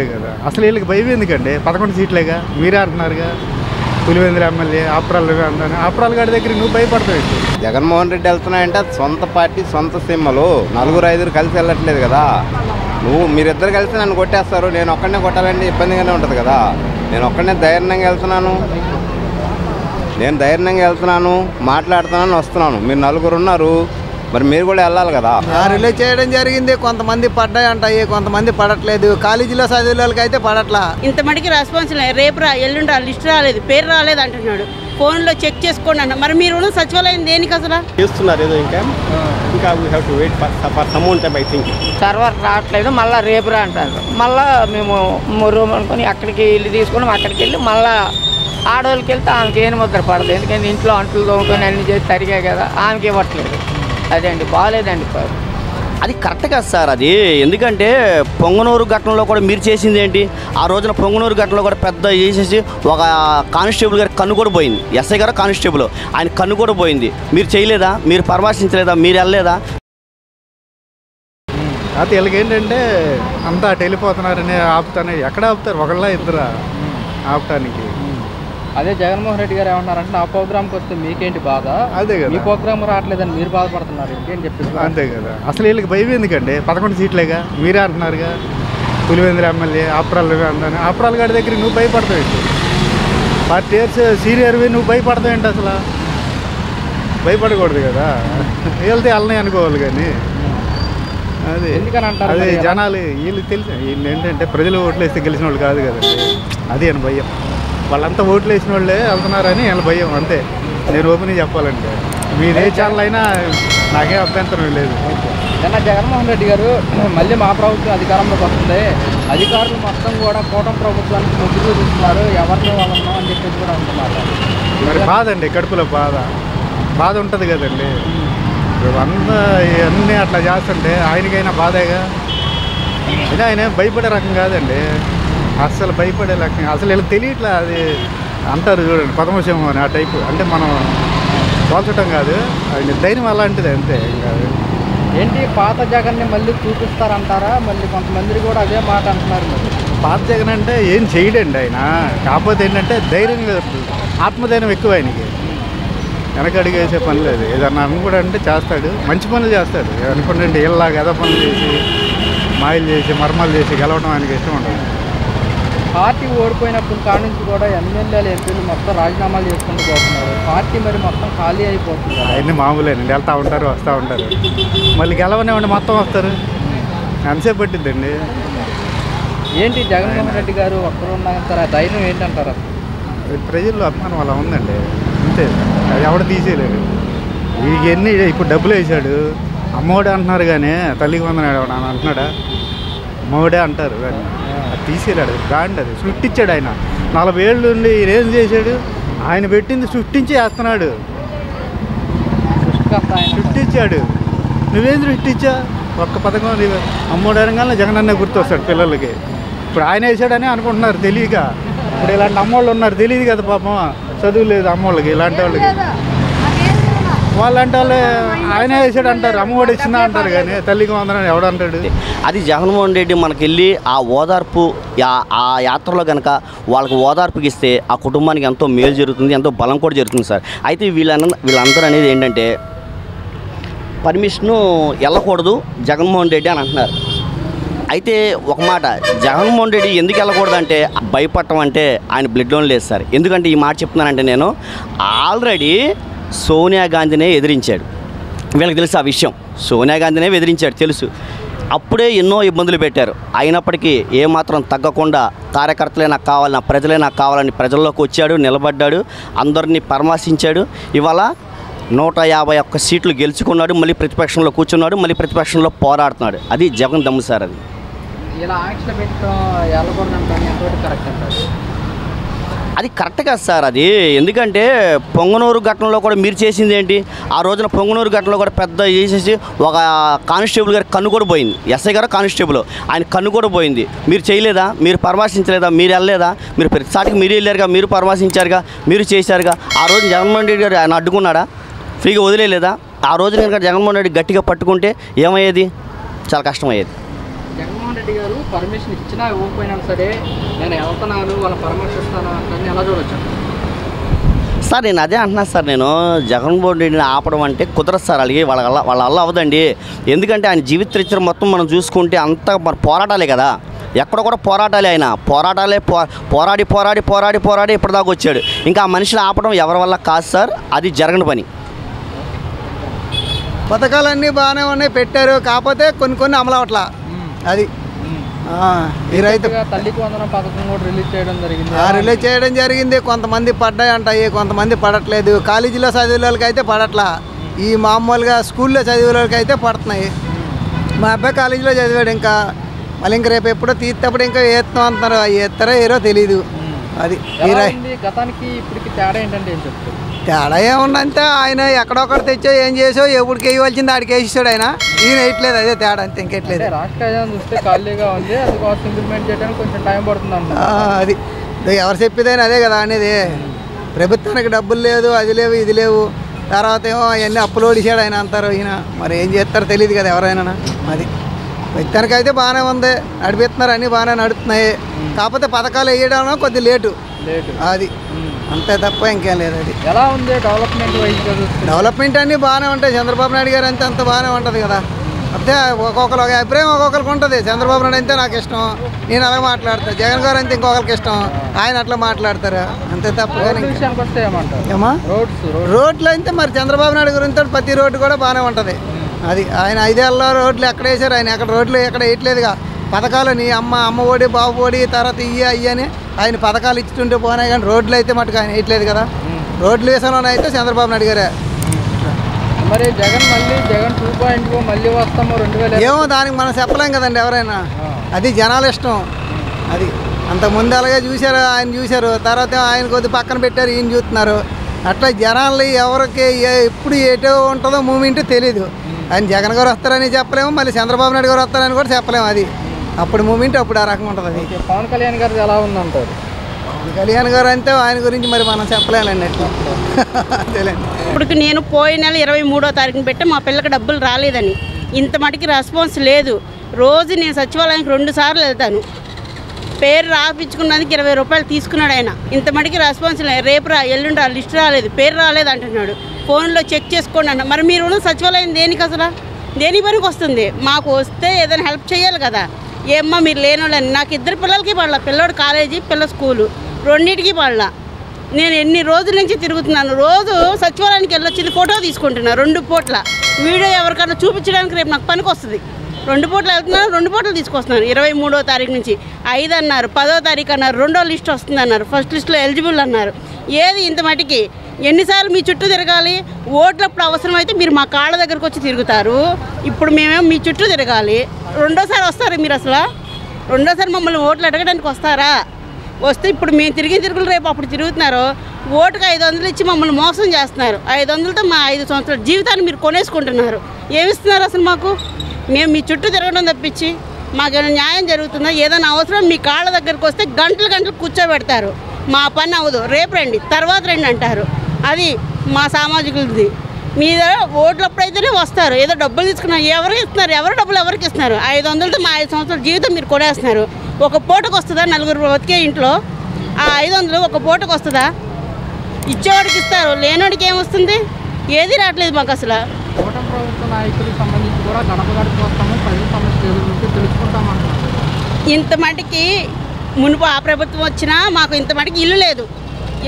కదా అసలు వీళ్ళకి భయం ఎందుకండి? 11 సీట్లేగా మీరే అంటున్నారుగా. పులివెందుల ఎమ్మెల్యే ఆప్రాలు అంటాను. ఆప్రాలు గారి దగ్గర నువ్వు భయపడతావు. జగన్మోహన్ రెడ్డి వెళ్తున్నాయంటే అది సొంత పార్టీ, సొంత సిమ్మలు. 4-5 కలిసి వెళ్ళట్లేదు కదా. మీరిద్దరు కలిసి నన్ను కొట్టేస్తారు, నేను ఒక్కడనే కొట్టాలంటే ఇబ్బందిగానే ఉంటుంది కదా. నేను ఒక్కడనే ధైర్యంగా వెళ్తున్నాను, మాట్లాడుతున్నాను, వస్తున్నాను. మీరు 4 ఉన్నారు, మరి మీరు కూడా వెళ్ళాలి కదా. రిలే చేయడం జరిగింది. కొంతమంది పడ్డాయి అంటాయి, కొంతమంది పడట్లేదు. కాలేజీలో చదివే వాళ్ళకి అయితే పడట్లా. ఇంత మటుకి రెస్పాన్స్ లేదు. రేపు రా, లిస్ట్ రాలేదు, పేరు రాలేదు అంటున్నాడు. ఫోన్లో చెక్ చేసుకోండి అంట. మరి మీరు సచివాలయం దేనికి అసలు చేస్తున్నారు ఏదో ఇంకా we have to wait for some time. I think server రావట్లేదు, మళ్ళీ రేపు రా అంటారు. మళ్ళీ మేము రూమ్ అనుకుని అక్కడికి ఇల్లు తీసుకుని అక్కడికి వెళ్ళి మళ్ళీ ఆడవాళ్ళకి వెళ్తే ఆమెకి ఏం ముద్ర పడదు. ఎందుకంటే ఇంట్లో అంట్లు తోముకొని అన్ని చేసి తరిగాయి కదా, ఆమెకి ఇవ్వట్లేదు. అదే అండి, బాగాలేదండి. అది కరెక్ట్ కాదు సార్. అది ఎందుకంటే పొంగనూరు ఘటనలో కూడా మీరు చేసింది ఏంటి? ఆ రోజున పొంగనూరు ఘటనలో కూడా పెద్ద చేసేసి ఒక కానిస్టేబుల్ గారి కన్ను కూడా పోయింది. ఎస్ఐ గారు కానిస్టేబుల్, ఆయన కన్ను కూడా పోయింది. మీరు చేయలేదా? మీరు పరామర్శించలేదా? మీరు వెళ్ళలేదా? అయితే వీళ్ళకి ఏంటంటే అంతా అటు వెళ్ళిపోతున్నారని ఆపుతానే. ఎక్కడ ఆపుతారు? ఒకళ్ళ ఇద్దరా ఆపటానికి? అదే జగన్మోహన్ రెడ్డి గారు ఏమన్నారంటే నా ప్రోగ్రామ్కి వస్తే మీకేంటి బాధ, అదే కదా, మీ ప్రోగ్రామ్ రావట్లేదని మీరు బాధపడుతున్నారు ఏంటి చెప్పి. అంతే కదా. అసలు వీళ్ళకి భయం ఎందుకండి? 11 సీట్లేగా మీరే అంటున్నారుగా. పులివెందుల ఎమ్మెల్యే ఆప్రాలు అంటాను. ఆప్రాలు గారి దగ్గర నువ్వు భయపడతావు. 40 years సీనియర్వి నువ్వు భయపడతావు ఏంటి? అసలు భయపడకూడదు కదా. వెళ్తే వెళ్ళని అనుకోవాలి. కానీ అది ఎందుకని అంటారు? అదే జనాలు వీళ్ళు తెలుసు. వీళ్ళు ఏంటంటే ప్రజలు ఓట్లు వేస్తే గెలిచిన వాళ్ళు కాదు కదండి. అది అని భయం. వాళ్ళంతా ఓట్లు వేసిన వాళ్ళే వెళ్తున్నారని వీళ్ళ భయం. అంతే. నేను ఓపెన్ చెప్పాలంటే మీరు ఏ ఛానల్ అయినా నాకేం అభ్యంతరం లేదు. నిన్న జగన్మోహన్ రెడ్డి గారు మళ్ళీ మా ప్రభుత్వం అధికారంలోకి వస్తుంది, అధికారులు మొత్తం కూడా కూటమి ప్రభుత్వానికి మొగ్గు చూపిస్తున్నారు, ఎవరిని వాళ్ళను అని చెప్పేసి కూడా అంటున్నారు. మరి బాధ అండి, కడుపులో బాధ ఉంటుంది కదండి. అంతా అన్నీ అట్లా చేస్తుంటే ఆయనకైనా బాధేగా. అయితే ఆయన భయపడే రకం కాదండి, అస్సలు భయపడే రకం. అసలు వీళ్ళకి తెలియట్లే. అది అంటారు చూడండి, పద్మసింహం అని ఆ టైపు. అంటే మనం పోల్చడం కాదు, ఆయన ధైర్యం అలాంటిది, అంతే. కాదు ఏంటి పాత జగన్ని మళ్ళీ చూపిస్తారంటారా? మళ్ళీ కొంతమంది కూడా అదే మాట అంటున్నారు. పాత జగన్ అంటే ఏం చేయడండి ఆయన. కాకపోతే ఏంటంటే ధైర్యంగా, ఆత్మధైర్యం ఎక్కువ ఆయనకి. వెనక అడిగేసే పని లేదు. ఏదన్నా అనుకోడు అంటే చేస్తాడు, మంచి పనులు చేస్తాడు. అనుకుంటే ఇలా గద పనులు చేసి, మాయలు చేసి, మర్మాలు చేసి గెలవడం ఆయనకి ఇష్టం ఉండదు. పార్టీ ఓడిపోయినప్పుడు కాడి నుంచి కూడా ఎమ్మెల్యేలు, ఎంపీలు మొత్తం రాజీనామాలు చేసుకుంటూ పోతున్నారు. పార్టీ మరి మొత్తం ఖాళీ అయిపోతుంది. అవన్నీ మామూలేనండి, వెళ్తూ ఉంటారు, వస్తూ ఉంటారు. మళ్ళీ గెలవనివ్వండి, మొత్తం వస్తారు. ఎంతసేపు పట్టిద్దండి. ఏంటి జగన్మోహన్ రెడ్డి గారు ఒక్కరు ఉన్నారంటారా? ధైర్యం ఏంటంటారా? ప్రజల్లో అభిమానం అలా ఉందండి, అంతే. అది ఎవడ తీసేయలేడు. ఇవన్నీ ఇప్పుడు డబ్బులు వేసాడు, అమ్మఒడే అంటున్నారు. కానీ తల్లికి వందనాడు అని అంటున్నాడా? అమ్మఒడే అంటారు కానీ అది తీసేయలేడు. బ్రాండ్ అది సృష్టించాడు ఆయన. 40 ఏళ్ళు నుండి ఈయన ఏం చేశాడు? ఆయన పెట్టింది సృష్టించి వేస్తున్నాడు. సృష్టించాడు. నువ్వేం సృష్టించా? ఒక్క పథకం అమ్మఒడి అనగానే జగన్ అన్న గుర్తొస్తాడు పిల్లలకి. ఇప్పుడు ఆయన వేసాడని అనుకుంటున్నారు తెలియక. ఇప్పుడు ఇలాంటి అమ్మోళ్ళు ఉన్నారు, తెలియదు కదా పాపం, చదువు లేదు అమ్మోళ్ళకి. ఇలాంటి వాళ్ళకి, వాళ్ళంటే వాళ్ళే ఆయన వేసాడు అంటారు, అమ్మఒడి ఇచ్చిందా అంటారు. కానీ తల్లికి వందనని ఎవడంటాడు? అది జగన్మోహన్ రెడ్డి మనకి వెళ్ళి ఆ ఓదార్పు, ఆ యాత్రలో కనుక వాళ్ళకి ఓదార్పుకి ఇస్తే ఆ కుటుంబానికి ఎంతో మేలు జరుగుతుంది, ఎంతో బలం కూడా జరుగుతుంది సార్. అయితే వీళ్ళందరూ అనేది ఏంటంటే పర్మిషను వెళ్ళకూడదు జగన్మోహన్ రెడ్డి అని అంటున్నారు. అయితే ఒక మాట, జగన్మోహన్ రెడ్డి ఎందుకు వెళ్ళకూడదు అంటే భయపడటం అంటే ఆయన బ్లడ్లో లేదు సార్. ఎందుకంటే ఈ మాట చెప్తున్నానంటే నేను ఆల్రెడీ సోనియా గాంధీనే ఎదిరించాడు. వీళ్ళకి తెలుసు ఆ విషయం. సోనియా గాంధీనే ఎదిరించాడు తెలుసు. అప్పుడే ఎన్నో ఇబ్బందులు పెట్టారు. అయినప్పటికీ ఏమాత్రం తగ్గకుండా కార్యకర్తలే నాకు కావాలి, నా ప్రజలే నాకు కావాలని ప్రజల్లోకి వచ్చాడు, నిలబడ్డాడు, అందరినీ పరామర్శించాడు. ఇవాళ 151 సీట్లు గెలుచుకున్నాడు, మళ్ళీ ప్రతిపక్షంలో కూర్చున్నాడు, మళ్ళీ ప్రతిపక్షంలో పోరాడుతున్నాడు. అది జగన్ దమ్ము సార్. అది ఇలా ఆంక్షలు పెట్టడం వెళ్ళకూడదంటారు, ఎంతవరకు కరెక్ట్ అంటారు? అది కరెక్ట్ కాదు సార్. అది ఎందుకంటే పొంగనూరు ఘటనలో కూడా మీరు చేసింది ఏంటి? ఆ రోజున పొంగనూరు ఘటనలో కూడా పెద్ద చేసేసి ఒక కానిస్టేబుల్ గారి కన్ను కూడా పోయింది. ఎస్ఐ గారు కానిస్టేబుల్, ఆయన కన్ను కూడా పోయింది. మీరు చేయలేదా? మీరు పరామర్శించలేదా? మీరు వెళ్ళలేదా? మీరు ప్రతిసారికి మీరు వెళ్ళారుగా, మీరు పరామర్శించారుగా, మీరు చేశారుగా. ఆ రోజు జగన్మోహన్ రెడ్డి గారు ఆయన అడ్డుకున్నాడా? ఫ్రీగా వదిలేదా? ఆ రోజు కనుక జగన్మోహన్ రెడ్డి గట్టిగా పట్టుకుంటే ఏమయ్యేది? చాలా కష్టమయ్యేది. జగన్మోహన్ రెడ్డి గారు పర్మిషన్ ఇచ్చినా ఇవ్వకపోయినా సరే నేను వెళ్తున్నాను వాళ్ళని పరామర్శిస్తాను అంటే ఎలా చూడొచ్చు? సార్ నేను అదే అంటున్నాను సార్, నేను జగన్మోహన్ రెడ్డిని ఆపడం అంటే కుదరదు సార్. అలాగే వాళ్ళ వల్ల అవ్వదండి. ఎందుకంటే ఆయన జీవిత చరిత్ర మొత్తం మనం చూసుకుంటే అంతా మన పోరాటాలే కదా, ఎక్కడ కూడా పోరాటాలే. ఆయన పోరాటాలే పోరాడి పోరాడి పోరాడి పోరాడి ఇప్పటిదాకా వచ్చాడు. ఇంకా ఆ మనిషిని ఆపడం ఎవరి వల్ల కాదు సార్, అది జరగని పని. పథకాలన్నీ బాగానే ఉన్నాయి, పెట్టారు, కాకపోతే కొన్ని అమలు అవట్లా. అది ఈ రైతు తల్లికి వందనం పథకం కూడా రిలీజ్ చేయడం జరిగింది. కొంతమంది పడ్డాయి అంటాయి, కొంతమంది పడట్లేదు. కాలేజీలో చదివే వాళ్ళకి అయితే పడట్లా, ఈ మామూలుగా స్కూల్లో చదివే వాళ్ళకి అయితే పడుతున్నాయి. మా అబ్బాయి కాలేజీలో చదివాడు, ఇంకా మళ్ళీ ఇంక రేపు ఎప్పుడో తీర్తప్పుడు ఇంకా వేస్తాం అంటున్నారు. ఎత్తారో ఏరో తెలీదు. అది గతానికి ఇప్పటికి తేడా ఏంటంటే ఏం చెప్తారు? తేడా ఏముందంటే ఆయన ఎక్కడొక్కడ తెచ్చో ఏం చేసో ఎప్పటికి వేయవలసింది ఆడికి వేసిస్తాడు. ఆయన ఈయన వేయట్లేదు, అదే తేడా అంతే, ఇంకెట్లేదు. రాష్ట్ర ఖజానా చూస్తే ఖాళీగా ఉంది, అది కాస్ట్ ఇంప్లిమెంట్ చేయడానికి కొంచెం టైం పడుతుంది అంట. అది ఎవరు చెప్పేదైనా అదే కదా అనేది. ప్రభుత్వానికి డబ్బులు లేదు, అది లేవు, ఇది లేవు. తర్వాత ఏమో అవన్నీ అప్పులు ఓడిసాడు ఆయన అంటారు. ఈయన మరి ఏం చేస్తారో తెలియదు కదా ఎవరైనా. అది వ్యక్తానికి అయితే బాగానే ఉంది, నడిపిస్తున్నారు, అన్నీ బాగానే నడుస్తున్నాయి. కాకపోతే పథకాలు వేయడం కొద్దిగా లేటు. అది అంతే తప్ప ఇంకేం లేదు. అది ఎలా ఉంది డెవలప్మెంట్ వైజ్? డెవలప్మెంట్ అన్నీ బాగానే ఉంటాయి. చంద్రబాబు నాయుడు గారు అంతే అంత బాగానే ఉంటుంది కదా. అంటే ఒక్కొక్కరు ఒక అభిప్రాయం ఒక్కొక్కరికి ఉంటుంది. చంద్రబాబు నాయుడు అంటే నాకు ఇష్టం, నేను అలా మాట్లాడతాను. జగన్ గారు అంతే ఇంకొకరికి ఇష్టం, ఆయన అట్లా మాట్లాడతారు, అంతే తప్ప. ఏమా రోడ్లు అయితే మరి చంద్రబాబు నాయుడు గురించి ప్రతి రోడ్డు కూడా బాగానే ఉంటుంది. అది ఆయన 5 ఏళ్ళ రోడ్లు ఎక్కడ వేసారు, ఆయన ఎక్కడ రోడ్లు ఎక్కడ వేయట్లేదుగా. పథకాలు నీ అమ్మ ఒడి బాబు ఒడి తర్వాత అయ్యని ఆయన పథకాలు ఇచ్చుతుంటే పోయినాయి, కానీ రోడ్లు అయితే మటుకు ఆయన వేయట్లేదు కదా. రోడ్లు వేసాలోనే అయితే చంద్రబాబు నాయుడు గారే. మరి జగన్ 2.0 మళ్ళీ వస్తాము 2000 ఏమో దానికి మనం చెప్పలేం కదండి ఎవరైనా. అది జనాల ఇష్టం. అది అంతకుముందు అలాగే చూశారు, ఆయన చూశారు, తర్వాత ఆయన కొద్ది పక్కన పెట్టారు, ఈయన చూస్తున్నారు. అట్లా జనాలు ఎవరికి ఎప్పుడు ఏటో ఉంటుందో మూమెంట్ తెలీదు. ఆయన జగన్ గారు వస్తారని చెప్పలేము, మళ్ళీ చంద్రబాబు నాయుడు గారు వస్తారని కూడా చెప్పలేము. అది అప్పుడు మూమెంట్ అప్పుడు ఆ రకంగా ఉంటుంది. అది పవన్ కళ్యాణ్ గారు ఎలా ఉందంటారు? పవన్ కళ్యాణ్ గారు అంటే ఆయన గురించి మరి మనం చెప్పలేనండి అట్లా. తెలియదు. ఇప్పుడు నేను పోయిన నెల 23వ తారీఖున పెట్టి మా పిల్లకి డబ్బులు రాలేదని, ఇంత మటుకి రెస్పాన్స్ లేదు. రోజు నేను సచివాలయానికి 2 సార్లు వెళ్తాను. పేరు రాపించుకున్నందుకు 20 రూపాయలు తీసుకున్నాడు ఆయన. ఇంత మటుకి రెస్పాన్స్ లేదు. రేపు ఎల్లుండి లిస్ట్ రాలేదు, పేరు రాలేదు అంటున్నాడు. ఫోన్లో చెక్ చేసుకోండి అన్న. మరి మీరు సచివాలయం దేనికి అసలు? దేని పనికి వస్తుంది? మాకు వస్తే ఏదైనా హెల్ప్ చేయాలి కదా. ఏమ్మా మీరు లేనోళ్ళని. నాకు 2 పిల్లలకి పడలా, పిల్లోడు కాలేజీ, పిల్ల స్కూలు, రెండింటికి పడలా. నేను ఎన్ని రోజుల నుంచి తిరుగుతున్నాను. రోజు సచివాలయానికి వెళ్ళొచ్చింది ఫోటో తీసుకుంటున్నాను 2 పూట్ల. వీడియో ఎవరికన్నా చూపించడానికి రేపు నాకు పనికి వస్తుంది. 2 పూటలు వెళ్తున్నాను, 2 పూటలు తీసుకొస్తున్నాను. 23వ తారీఖు నుంచి 5 అన్నారు, 10వ తారీఖు అన్నారు, 2వ లిస్ట్ వస్తుంది అన్నారు, ఫస్ట్ లిస్ట్లో ఎలిజిబుల్ అన్నారు. ఏది ఇంత మటుకి? ఎన్నిసార్లు మీ చుట్టూ తిరగాలి? ఓట్లప్పుడు అవసరమైతే మీరు మా కాళ్ళ దగ్గరకు వచ్చి తిరుగుతారు. ఇప్పుడు మేమేమో మీ చుట్టూ తిరగాలి. 2వ వస్తారు మీరు అసలు? 2వ మమ్మల్ని ఓట్లు అడగడానికి వస్తారా? వస్తే ఇప్పుడు మేము తిరుగులు రేపు అప్పుడు తిరుగుతున్నారు. ఓటుకు 500 ఇచ్చి మమ్మల్ని మోసం చేస్తున్నారు. 500తో మా 5 సంవత్సరాల జీవితాన్ని మీరు కొనేసుకుంటున్నారు. ఏమిస్తున్నారు అసలు మాకు? మేము మీ చుట్టూ తిరగడం తప్పించి మాకేమైనా న్యాయం జరుగుతుందా? ఏదైనా అవసరం మీ కాళ్ళ దగ్గరకు వస్తే గంటలు కూర్చోబెడతారు. మా పని అవ్వదు, రేపు రండి, తర్వాత రండి అంటారు. అది మా సామాజికులది. మీద ఓట్లప్పుడైతేనే వస్తారు. ఏదో డబ్బులు తీసుకున్నారు, ఎవరు ఇస్తున్నారు? ఎవరు డబ్బులు ఎవరికి ఇస్తున్నారు? 500తో మా 5 సంవత్సరాల జీవితం మీరు కొనేస్తున్నారు. ఒక పూటకు వస్తుందా? 4 బతికే ఇంట్లో ఆ 500 ఒక పూటకు వస్తుందా? ఇచ్చేవాడికి ఇస్తారు, లేనివాడికి ఏమొస్తుంది? ఏది రావట్లేదు మాకు అసలు. కూటమి ప్రభుత్వ నాయకులకు సంబంధించి కూడా గడప వస్తాము, ప్రజల సమస్యల గురించి తెలుసుకుంటామంటున్నారు. ఇంత మటుకి మునుపు ఆ ప్రభుత్వం వచ్చినా మాకు ఇంత మటుకి ఇల్లు లేదు.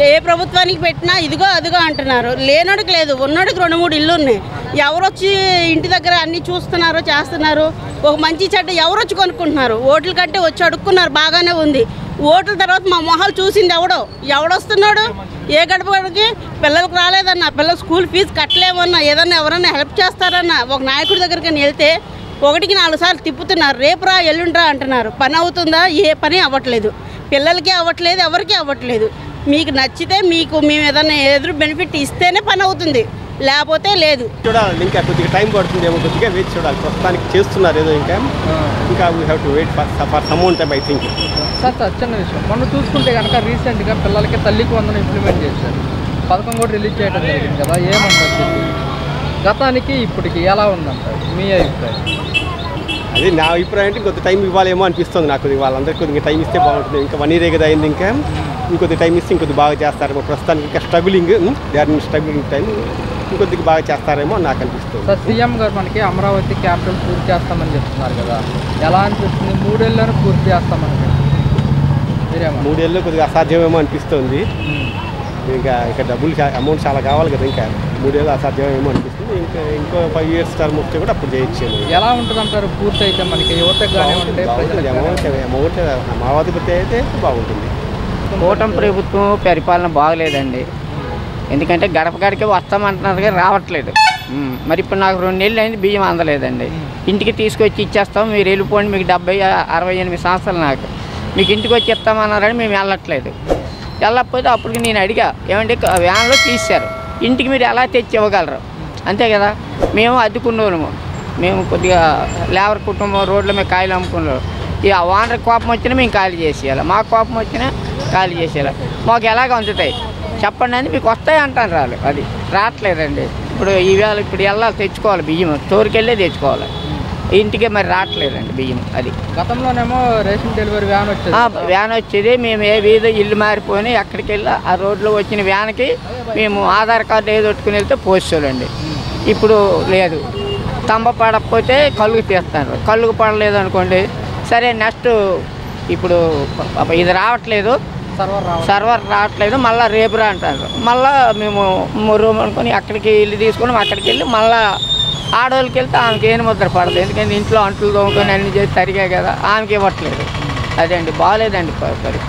ఏ ప్రభుత్వానికి పెట్టినా ఇదిగో అదిగో అంటున్నారు. లేనోడికి లేదు, ఉన్నోడికి 2-3 ఇల్లు ఉన్నాయి. ఎవరు వచ్చి ఇంటి దగ్గర అన్నీ చూస్తున్నారు, చేస్తున్నారు? ఒక మంచి చెడ్డ ఎవరు వచ్చి కొనుక్కుంటున్నారు? ఓట్ల కంటే వచ్చి అడుక్కున్నారు, బాగానే ఉంది. ఓట్ల తర్వాత మా మొహాలు చూసింది ఎవడొస్తున్నాడు? ఏ గడపడికి పిల్లలకు రాలేదన్నా, పిల్లల స్కూల్ ఫీజు కట్టలేమన్నా, ఏదన్నా ఎవరన్నా హెల్ప్ చేస్తారన్నా, ఒక నాయకుడి దగ్గరికి వెళ్తే 1కి 4 సార్లు తిప్పుతున్నారు. రేపు రా ఎల్లుండ్రా అంటున్నారు. పని అవుతుందా? ఏ పని అవ్వట్లేదు. పిల్లలకి అవ్వట్లేదు, ఎవరికి అవ్వట్లేదు. మీకు నచ్చితే మేము ఏదైనా ఎదురు బెనిఫిట్ ఇస్తేనే పని అవుతుంది, లేకపోతే లేదు. చూడాలి, ఇంకా కొద్దిగా టైం పడుతుందేమో, కొద్దిగా వెయిట్ చూడాలి. ప్రస్తుతానికి చేస్తున్నారు ఏదో, ఇంకా we have to wait for some time I think. Sir చిన్న విషయం, మనం చూసుకుంటే కనుక రీసెంట్గా పిల్లలకి తల్లికి వందనం ఇంప్లిమెంట్ చేశారు, పథకం కూడా రిలీజ్ చేయడం జరిగింది కదా. ఏమంటారు? గతానికి ఇప్పటికి ఎలా ఉందంటారు మీ అభిప్రాయం? అది నా అభిప్రాయం అంటే ఇంకొద్ది టైం ఇవ్వాలేమో అనిపిస్తుంది నాకు. వాళ్ళందరికీ కొద్దిగా టైం ఇస్తే బాగుంటుంది. ఇంకా 1 year కదా అయింది, ఇంకా ఇంకొద్ది టైం ఇస్తే ఇంకొద్ది బాగా చేస్తారేమో. ప్రస్తుతానికి ఇంకా struggling, they are in struggling time. ఇంకొద్దిగా బాగా చేస్తారేమో నాకు అనిపిస్తుంది. సార్, సీఎం గారు మనకి అమరావతి క్యాపిటల్ పూర్తి చేస్తామని చెప్తున్నారు కదా, ఎలా అనిపిస్తుంది? 3 ఏళ్ళలోనే పూర్తి చేస్తామని 3 ఏళ్ళు కొద్దిగా అసాధ్యమేమో అనిపిస్తుంది. ఇంకా డబ్బులు అమౌంట్ చాలా కావాలి కదా, ఇంకా 3 ఏళ్ళు అసాధ్యమేమో అనిపిస్తుంది. ఇంకో 5 years టర్మ్ వస్తే కూడా అప్పుడు చేయొచ్చేమో. ఎలా ఉంటుంది అంటారు పూర్తి అయితే? మనకి యువతకు కానివ్వండి, అమౌంట్ అమరావతి పూర్తి అయితే బాగుంటుంది. కూటమి ప్రభుత్వం పరిపాలన బాగలేదండి. ఎందుకంటే గడప గడికి వస్తామంటున్నారు కానీ రావట్లేదు. మరి ఇప్పుడు నాకు 2 నెలలు అయింది, బియ్యం అందలేదండి. ఇంటికి తీసుకొచ్చి ఇచ్చేస్తాం, మీరు వెళ్ళిపోండి, మీకు 68 సంవత్సరాలు, నాకు మీకు ఇంటికి వచ్చి ఇస్తామన్నారని మేము వెళ్ళట్లేదు. వెళ్ళకపోతే అప్పటికి నేను అడిగా, ఏమంటే వ్యాన్లో తీశారు, ఇంటికి మీరు ఎలా తెచ్చి ఇవ్వగలరు? అంతే కదా, మేము అద్దుకున్న వాళ్ళము, మేము కొద్దిగా లేబర్ కుటుంబం, రోడ్ల మీద కాయలు అమ్ముకున్నాం. ఇక ఓనర్ కోపం వచ్చినా మేము ఖాళీ చేసేయాలి, మాకు కోపం వచ్చినా ఖాళీ చేసేయాలి. మాకు ఎలాగ అందుతాయి చెప్పండి అని. మీకు వస్తాయి అంటాను, రాలు, అది రావట్లేదండి. ఇప్పుడు ఈవేళ ఇప్పుడు వెళ్ళాలి, తెచ్చుకోవాలి బియ్యం, స్టోర్కి వెళ్ళే తెచ్చుకోవాలి, ఇంటికి మరి రావట్లేదండి బియ్యం. అది గతంలోనేమో రేషన్ డెలివరీ వ్యాన్ వచ్చేది. మేము ఏ వీధి ఇల్లు మారిపోయి ఎక్కడికి వెళ్ళి ఆ రోడ్లో వచ్చిన వ్యాన్కి మేము ఆధార్ కార్డు ఏదో పెట్టుకుని వెళ్తే పోసేవాళ్ళండి. ఇప్పుడు లేదు, తంబ పడకపోతే కళ్ళుకు తీస్తారు, కళ్ళుకు పడలేదు అనుకోండి, సరే నెక్స్ట్ ఇప్పుడు ఇది రావట్లేదు, సర్వర్ రావట్లేదు, మళ్ళీ రేపు రా అంటారు. మళ్ళీ మేము రూమ్ అనుకొని అక్కడికి ఇల్లు తీసుకొని అక్కడికి వెళ్ళి మళ్ళీ ఆడవాళ్ళకి వెళ్తే ఆమెకి ఏం ముద్ర పడదు. ఎందుకంటే ఇంట్లో అంట్లు తోముకొని అన్ని చేసి తరిగాయి కదా, ఆమెకి ఇవ్వట్లేదు. అదే అండి, బాగాలేదండి పరిస్థితి.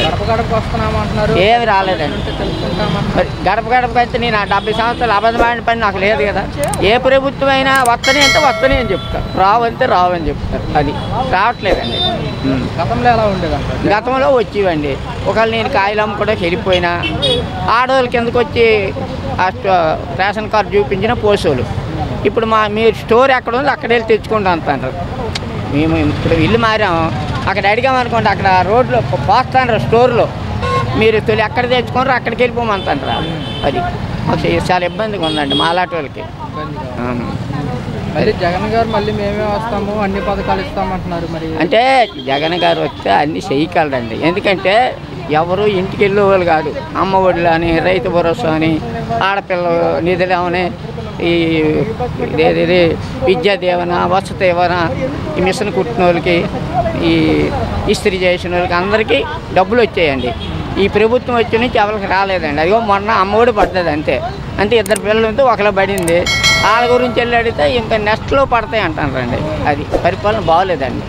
గడప గడపకు వస్తున్నామంటున్నారు, ఏమి రాలేదండి. మరి గడప గడపకి అయితే నేను 70 సంవత్సరాలు అబద్ధమైన పని నాకు లేదు కదా. ఏ ప్రభుత్వం అయినా వస్తనే అంటే వస్తనే అని చెప్తారు, రావంటే రావని చెప్తారు. అది రావట్లేదండి. గతంలో ఎలా ఉండేదంట? గతంలో వచ్చేవండి, ఒకవేళ నేను కాయలు అమ్ముకోవడానికి వెళ్ళిపోయినా ఆడవాళ్ళకి ఎందుకు వచ్చి రేషన్ కార్డు చూపించిన పోసోలు. ఇప్పుడు మీరు స్టోర్ ఎక్కడ ఉంది అక్కడ వెళ్ళి తెచ్చుకుంటా అంటారు. మేము ఇప్పుడు ఇల్లు మారాము, అక్కడ అడిగామనుకోండి, అక్కడ రోడ్లో పోస్తాను స్టోర్లో, మీరు తొలి ఎక్కడ తెచ్చుకోరు అక్కడికి వెళ్ళిపోమంటారు. అది మాకు చాలా ఇబ్బందిగా ఉందండి మాలాంటి వాళ్ళకి. మరి జగన్ గారు మళ్ళీ మేమే వస్తాము, అన్ని పథకాలు ఇస్తామంటున్నారు. మరి అంటే జగన్ గారు వస్తే అన్నీ చేయగలరండి. ఎందుకంటే ఎవరు ఇంటికి వెళ్ళేవాళ్ళు కాదు. అమ్మ ఒడిలు అని, రైతు భరోసా అని, ఆడపిల్ల నిధులు అని, ఈ ఇదేది విద్యా దీవెన, వసతి దీవెన, ఈ మిషన్ కుట్టిన వాళ్ళకి, ఈ ఇస్త్రీ చేసిన వాళ్ళకి అందరికీ డబ్బులు వచ్చాయండి. ఈ ప్రభుత్వం వచ్చే నుంచి ఎవరికి రాలేదండి. అదిగో మొన్న అమ్మఒడి పడుతుంది అంతే. అంటే 2 పిల్లలతో ఒకలా పడింది. వాళ్ళ గురించి వెళ్ళి అడిగితే ఇంకా నెక్స్ట్లో పడతాయి అంటారండి. అది పరిపాలన బాగోలేదండి.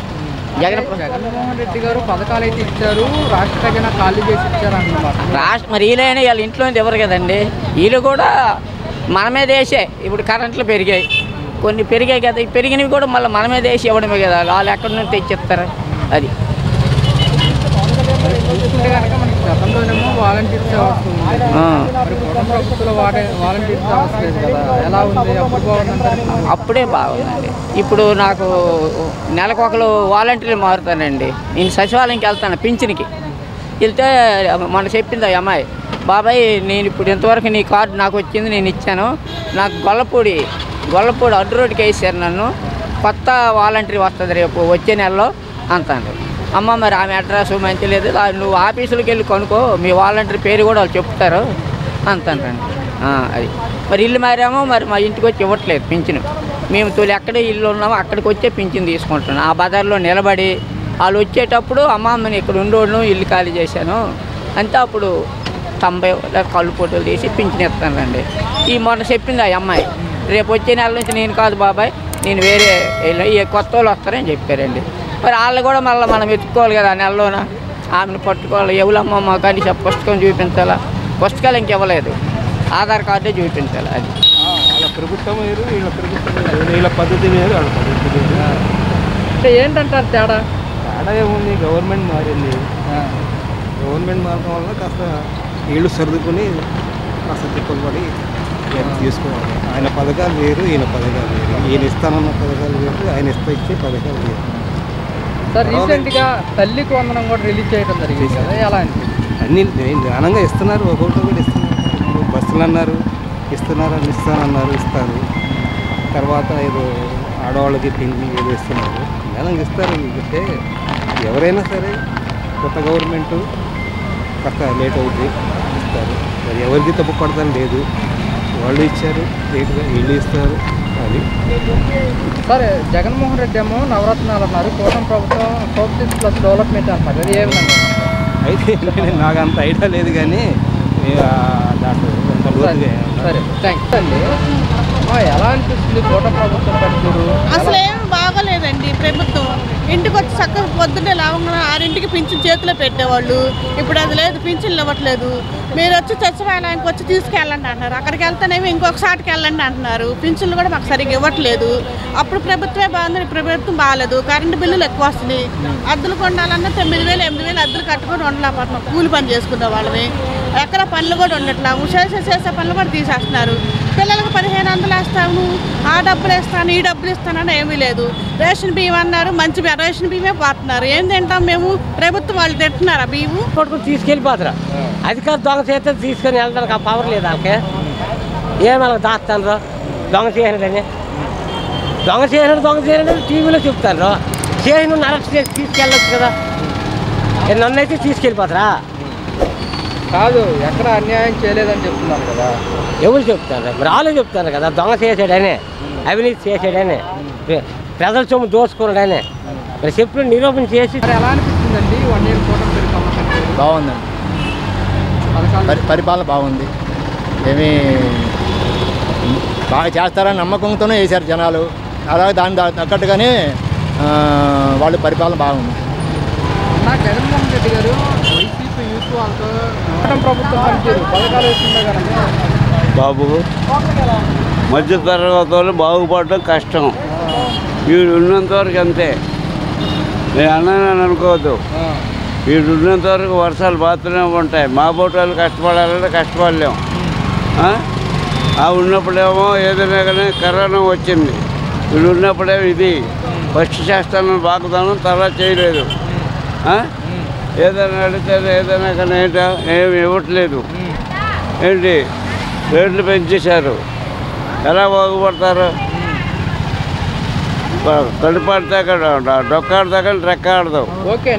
జగన్మోహన్ రెడ్డి గారు పథకాలు అయితే ఇచ్చారు, రాష్ట్ర ఖజానా ఖాళీ చేసి ఇచ్చారు అంటున్నారు. మరి వీళ్ళైనా వాళ్ళ ఇంట్లో ఎవరు కదండి, వీళ్ళు కూడా మన మీద వేసే. ఇప్పుడు కరెంట్లు పెరిగాయి, కొన్ని పెరిగాయి కదా, ఈ పెరిగినవి కూడా మళ్ళీ మన మీద వేసి ఇవ్వడమే కదా, వాళ్ళు ఎక్కడి నుంచి తెచ్చిస్తారు. అది చూసుకుంటే కనుక మనకి గతంలోనేమో వాలంటీర్స్ వస్తుంది, మరి కూటమి ప్రభుత్వంలో వాలంటీర్స్ అవసరం కదా, ఎలా ఉంది? అప్పుడు బాగుందంటారు? అప్పుడే బాగుందండి. ఇప్పుడు నాకు నెలకొకరు వాలంటీర్లు మారుతానండి. నేను సచివాలయంకి వెళ్తాను పింఛన్కి. వెళ్తే మొన్న చెప్పింది ఆ అమ్మాయి, బాబాయ్ నేను ఇప్పుడు ఇంతవరకు నీ కార్డు నాకు వచ్చింది, నేను ఇచ్చాను, నాకు గొల్లపూడి అడ్డు రోడ్డుకి వేసారు నన్ను, కొత్త వాలంటీర్ వస్తుంది రేపు వచ్చే నెలలో అంటాను. అమ్మ మరి ఆమె అడ్రస్ మంచి లేదు, నువ్వు ఆఫీసులకు వెళ్ళి కొనుక్కో, మీ వాలంటీర్ పేరు కూడా వాళ్ళు చెప్తారు అంటానండి. అది మరి ఇల్లు మారామో మరి మా ఇంటికి వచ్చి ఇవ్వట్లేదు పింఛను. మేము తొలి ఎక్కడ ఇల్లు ఉన్నామో అక్కడికి వచ్చే పింఛను తీసుకుంటున్నాను. ఆ బజార్లో నిలబడి వాళ్ళు వచ్చేటప్పుడు అమ్మ నేను ఇక్కడ ఉండోను, ఇల్లు ఖాళీ చేశాను అంతే, అప్పుడు 90 కళ్ళు ఫోటోలు తీసి పింఛను ఇస్తానండి. ఈ మొన్న చెప్పింది ఆ అమ్మాయి, రేపు వచ్చే నెల నుంచి నేను కాదు బాబాయ్, నేను వేరే కొత్త వాళ్ళు వస్తారని చెప్పారండి. మరి వాళ్ళు కూడా మళ్ళీ మనం ఎత్తుకోవాలి కదా, నెలలోన ఆమెను పట్టుకోవాలి. ఎవరమ్మమ్మ కానీ పుస్తకం చూపించాలా, పుస్తకాలు ఇంకివ్వలేదు, ఆధార్ కార్డే చూపించాలి. అది వాళ్ళ ప్రభుత్వం వేరు, వీళ్ళ ప్రభుత్వం వేరు, వీళ్ళ పద్ధతి వేరు, వాళ్ళ పద్ధతి వేరు. అంటే ఏంటంటారు తేడా? ఏముంది, గవర్నమెంట్ మారింది. గవర్నమెంట్ మారడం వల్ల కాస్త వీళ్ళు సర్దుకొని కాస్త తిప్పబడి తీసుకోవాలి. ఆయన పథకాలు వేరు, ఈయన పథకాలు వేరు. ఈయన ఇస్తానన్న పథకాలు వేరు, ఆయన ఇచ్చే పథకాలు వేరు. సార్ రీసెంట్గా తల్లికి వందనం కూడా రిలీజ్ చేయడం జరిగింది కదా, ఎలా అనిపిస్తుంది? అన్ని ఘనంగా ఇస్తున్నారు, ఒక్కొక్కటి కూడా ఇస్తున్నారు. బస్సులు అన్నారు ఇస్తున్నారు, అని ఇస్తానన్నారు, ఇస్తారు. తర్వాత ఏదో ఆడవాళ్ళకి పెళ్లి ఏదో ఇస్తున్నారు జనానికి ఇస్తారు. అంటే ఎవరైనా సరే కొత్త గవర్నమెంట్ కాస్త లేట్ అవుతుంది ఇస్తారు. మరి ఎవరికి తప్పు పడతాం లేదు, వాళ్ళు ఇచ్చారు లేటుగా వీళ్ళు ఇస్తారు. అది సరే, జగన్మోహన్ రెడ్డి ఏమో నవరత్నాలు అన్నారు, కూటమి ప్రభుత్వం సోప్ ప్లస్ డెవలప్మెంట్ అంటున్నారు. అది ఏ విధంగా? అయితే నాకు అంత ఐడియా లేదు కానీ దాంట్లో కొంత లోతుగా సరే, థ్యాంక్స్ అండి. ఎలా అనిపిస్తుంది కూటమి ప్రభుత్వం పనితీరు? అసలు ఏం బాగోలేదండి ప్రభుత్వం. ఇంటికి వచ్చి చక్కగా పొద్దున్నే లావంగా 6ంటికి పింఛన్ చేతిలో పెట్టేవాళ్ళు, ఇప్పుడు అది లేదు, పింఛన్లు ఇవ్వట్లేదు. మీరు వచ్చి సచివాలయానికి వచ్చి తీసుకెళ్ళండి అంటున్నారు, అక్కడికి వెళ్తానేమో ఇంకొకసారికి వెళ్ళండి అంటున్నారు. పింఛన్లు కూడా మాకు సరిగ్గా ఇవ్వట్లేదు. అప్పుడు ప్రభుత్వమే బాగుంది, ప్రభుత్వం బాగాలేదు. కరెంటు బిల్లులు ఎక్కువ వస్తున్నాయి. అద్దెలు కొండాలన్నా 9,000 8,000 అద్దెలు కట్టుకొని ఉండలేకపోతున్నాం. కూలి పని చేసుకునే వాళ్ళని. ఎక్కడ పనులు కూడా ఉండట్లేము. చేసే పనులు కూడా తీసేస్తున్నారు. పిల్లలకు 1,500 వేస్తాను, ఆ డబ్బులు వేస్తాను, ఈ డబ్బులు ఇస్తానని ఏమీ లేదు. రేషన్ బియ్యం అన్నారు, మంచి రేషన్ బియ్యమే పోతున్నారు. ఏం తింటాం మేము? ప్రభుత్వం వాళ్ళు తింటున్నారా బియ్యం? కొట్టుకుని తీసుకెళ్ళిపోతారు. అధికారులు దొంగ చేస్తే తీసుకొని వెళ్ళడానికి ఆ పవర్ లేదు వాళ్ళకి. ఏమలా దాస్తాను దొంగ చేసినని, దొంగ చేసినట్టు టీవీలో చెప్తాను. చేసిన అరెస్ట్ చేసి తీసుకెళ్ళచ్చు కదా, నన్ను అయితే తీసుకెళ్ళిపోతారా? కాదు, ఎక్కడ అన్యాయం చేయలేదని చెప్తున్నారు కదా. ఎవరు చెప్తారు? మరి వాళ్ళు చెప్తారు కదా, దొంగ చేసాడనే, అవినీతి చేసాడనే, ప్రజల సొమ్ము దోచుకున్నాడనే. మరి చెప్పిన నిరూపణ చేసి. ఎలా అనిపిస్తుందండి 1 year కూటమి పెరుగుతాం? బాగుందండి, పరిపాలన బాగుంది. ఏమీ బాగా చేస్తారని నమ్మకంతోనే వేశారు జనాలు. అలాగే దాని తగ్గట్టుగానే వాళ్ళ పరిపాలన బాగుంది. జగన్మోహన్ రెడ్డి గారు వైసీపీ యూత్ వాళ్ళతో కూటమి ప్రభుత్వం పనితీరు పథకాలు వేస్తుండే కదా బాబు. మధ్యతరగతి వాళ్ళు బాగుపడటం కష్టం. వీడు ఉన్నంత వరకు అంతే. నేను అన్నానని అనుకోవద్దు. వీడు ఉన్నంత వరకు వర్షాలు బాగానే ఉంటాయి. మా బోటాలు కష్టపడాలంటే కష్టపడలేము. ఆ ఉన్నప్పుడేమో ఏదైనా కానీ కరోనా వచ్చింది. వీడు ఉన్నప్పుడేమో ఇది ఫస్ట్ చేస్తానని వాగ్దానం తర్వాత చేయలేదు. ఏదైనా అడిగితే ఏదైనా కానీ ఏంటో ఏమి ఇవ్వట్లేదు. ఏంటి రేట్లు పెంచేశారు, ఎలా బాగుపడతారు? కడుపాడితే డొక్కాడతా కానీ రెక్కాడదాం. ఓకే.